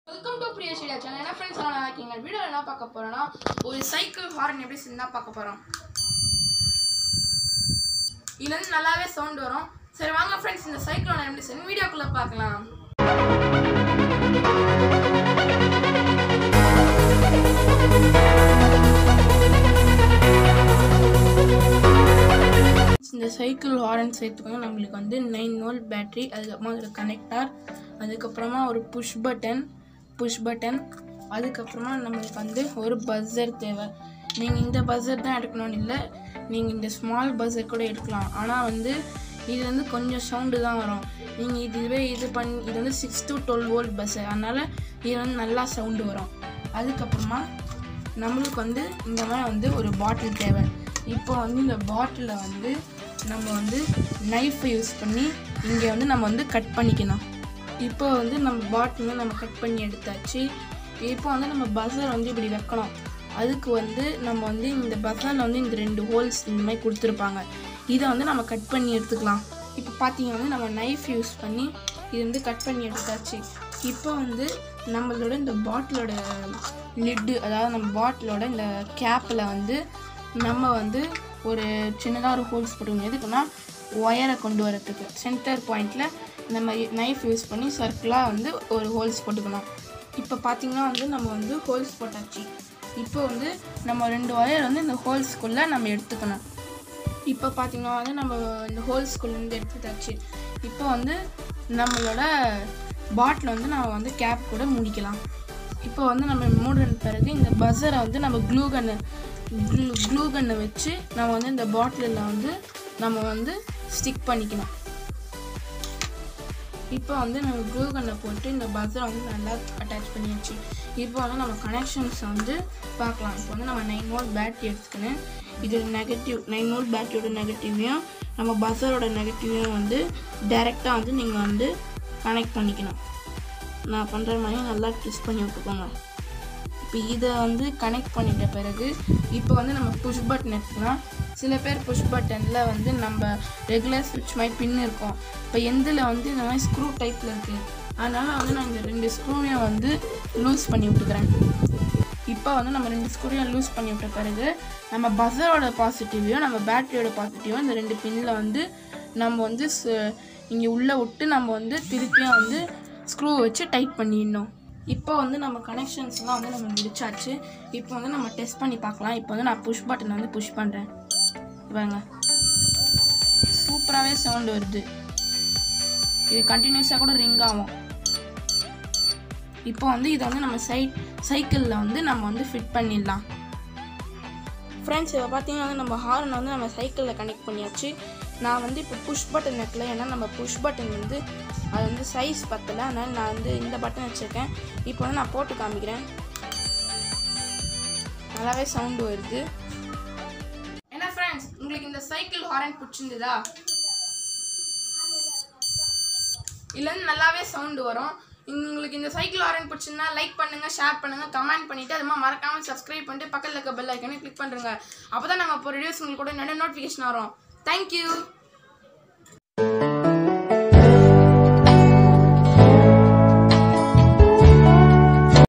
Welcome to Priya Shida channel. என்ன friends நான் இருக்கீங்க. வீடியோல என்ன பார்க்க போறோம்னா ஒரு சைக்கிள் ஹார்ன் எப்படி சின்னா பார்க்க போறோம். இதுல நல்லாவே சவுண்ட் வரும். சரி வாங்க फ्रेंड्स இந்த சைக்கிள் ஹார்ன் எப்படி சின்னா வீடியோக்குள்ள பார்க்கலாம். இந்த சைக்கிள் ஹார்ன் சேர்த்துக்கோங்க. நமக்கு வந்து 9 வோல்ட் பேட்டரி, அதுக்கப்புறமா ஒரு கனெக்டர், அதுக்கப்புறமா ஒரு புஷ் பட்டன், அதுக்கப்புறமா நம்மளுக்கு வந்து ஒரு பஸ்ஸர் தேவை. நீங்கள் இந்த பஸ்ஸர் தான் எடுக்கணும்னு இல்லை, நீங்கள் இந்த ஸ்மால் பஸ்ஸர் கூட எடுக்கலாம். ஆனால் வந்து இது வந்து கொஞ்சம் சவுண்டு தான் வரும். நீங்கள் இது வந்து 6 to 12 வோல்ட் பஸ்ஸர், அதனால் இது வந்து நல்லா சவுண்டு வரும். அதுக்கப்புறமா நம்மளுக்கு வந்து இந்த மாதிரி வந்து ஒரு பாட்டில் தேவை. இப்போ வந்து இந்த பாட்டிலை வந்து நம்ம வந்து நைஃபை யூஸ் பண்ணி இங்கே வந்து நம்ம வந்து கட் பண்ணிக்கணும். இப்போ வந்து நம்ம பாட்டில் நம்ம கட் பண்ணி எடுத்தாச்சு. இப்போ வந்து நம்ம பஸ்ஸர் வந்து இப்படி வைக்கணும். அதுக்கு வந்து நம்ம வந்து இந்த பஸ்ஸரில் வந்து இந்த 2 ஹோல்ஸ் இந்த மாதிரி கொடுத்துருப்பாங்க. இதை வந்து நம்ம கட் பண்ணி எடுத்துக்கலாம். இப்போ பார்த்தீங்கன்னா நம்ம நைஃப் யூஸ் பண்ணி இது வந்து கட் பண்ணி எடுத்தாச்சு. இப்போ வந்து நம்மளோட இந்த பாட்டிலோட லிட்டு, அதாவது நம்ம பாட்டிலோட இந்த கேப்பில் வந்து நம்ம வந்து ஒரு சின்னதாக ஒரு ஹோல்ஸ் போட்டுக்கணும். எதுக்குன்னா ஒயரை கொண்டு வரத்துக்கு சென்டர் பாயிண்டில் நம்ம நைஃப் யூஸ் பண்ணி சர்க்கிளாக வந்து ஒரு ஹோல்ஸ் போட்டுக்கணும். இப்போ பார்த்திங்கன்னா வந்து நம்ம வந்து ஹோல்ஸ் போட்டாச்சு. இப்போ வந்து நம்ம 2 ஒயர் வந்து இந்த ஹோல்ஸ்குள்ளே நம்ம எடுத்துக்கணும். இப்போ பார்த்திங்கன்னா வந்து நம்ம இந்த ஹோல்ஸ்குள்ளேருந்து எடுத்துட்டாச்சு. இப்போ வந்து நம்மளோட பாட்டில் வந்து நம்ம வந்து கேப் கூட முடிக்கலாம். இப்போ வந்து நம்ம மூடின பிறகு இந்த பஸ்ஸரை வந்து நம்ம க்ளூ கன்னை வச்சு நம்ம வந்து இந்த பாட்டிலில் வந்து நம்ம வந்து ஸ்டிக் பண்ணிக்கணும். இப்போ வந்து நம்ம க்ளூ கன்னை போட்டு இந்த பஸ்ஸரை வந்து நல்லா அட்டாச் பண்ணியாச்சு. இப்போ வந்து நம்ம கனெக்ஷன்ஸை வந்து பார்க்கலாம். இப்போ வந்து நம்ம 9 வோல்ட் பேட்டரி எடுத்துக்கணும். இது நெகட்டிவ் 9 வோல்ட் பேட்டரியோட நெகட்டிவையும் நம்ம பஸ்ஸரோட நெகட்டிவையும் வந்து டைரெக்டாக வந்து நீங்கள் வந்து கனெக்ட் பண்ணிக்கணும். நான் பண்ணுற மாதிரி நல்லா ட்விஸ்ட் பண்ணி விட்டுக்கோங்க. இப்போ இதை வந்து கனெக்ட் பண்ணிட்ட பிறகு இப்போ வந்து நம்ம புஷ் பட்டன் எடுத்துக்கலாம். சில பேர் புஷ் பட்டனில் வந்து நம்ம ரெகுலர் ஸ்விட்ச் மாதிரி பின் இருக்கும். இப்போ எந்தில் வந்து இந்த மாதிரி ஸ்க்ரூ டைப்பில் இருக்குது. அதனால் வந்து நான் இந்த 2 ஸ்க்ரூவையும் வந்து லூஸ் பண்ணி விட்டுக்கிறேன். இப்போ வந்து நம்ம 2 ஸ்க்ரூவையும் லூஸ் பண்ணி விட்ட பிறகு நம்ம பஸ்ஸரோட பாசிட்டிவையும் நம்ம பேட்டரியோட பாசிட்டிவும் இந்த 2 பின்னில் வந்து நம்ம வந்து இங்கே உள்ளே விட்டு நம்ம வந்து திருப்பியும் வந்து ஸ்க்ரூ வச்சு டைட் பண்ணிடணும். இப்போ வந்து நம்ம கனெக்ஷன்ஸ்லாம் வந்து நம்ம முடிச்சாச்சு. இப்போ வந்து நம்ம டெஸ்ட் பண்ணி பார்க்கலாம். இப்போ வந்து நான் புஷ் பட்டனை வந்து புஷ் பண்ணுறேன். இவங்க சூப்பராகவே சவுண்டு வருது. இது கண்டினியூஸாக கூட ரிங் ஆகும். இப்போ வந்து இதை வந்து நம்ம சைக்கிளில் வந்து நம்ம வந்து ஃபிட் பண்ணிடலாம். ஃப்ரெண்ட்ஸ் இப்போ பார்த்தீங்கன்னா வந்து நம்ம ஹார்ன் வந்து நம்ம சைக்கிளில் கனெக்ட் பண்ணியாச்சு. நான் வந்து இப்போ புஷ் பட்டன் வைக்கல, ஏன்னா நம்ம புஷ் பட்டன் வந்து அது வந்து சைஸ் பத்தலை, அதனால் நான் வந்து இந்த பட்டன் வச்சுருக்கேன். இப்போ வந்து நான் போட்டு காமிக்கிறேன். நல்லாவே சவுண்டு வருது. என்ன ஃப்ரெண்ட்ஸ், உங்களுக்கு இந்த சைக்கிள் ஹார்ன் பிடிச்சிருந்ததா? இதுலேருந்து நல்லாவே சவுண்டு வரும். உங்களுக்கு இந்த சைக்கிள் ஹார்ன் பிடிச்சிருந்தா லைக் பண்ணுங்கள், ஷேர் பண்ணுங்கள், கமெண்ட் பண்ணிவிட்டு அது மாதிரி மறக்காமல் சப்ஸ்கிரைப் பண்ணிட்டு பக்கத்தில் இருக்க பெல் ஐக்கானே கிளிக் பண்ணுறேங்க. அப்போ தான் நாங்கள் இப்போ வீடியோஸ் உங்களுக்கு கூட நிறைய நோட்டிஃபிகேஷன் வரும். தேங்க்யூ.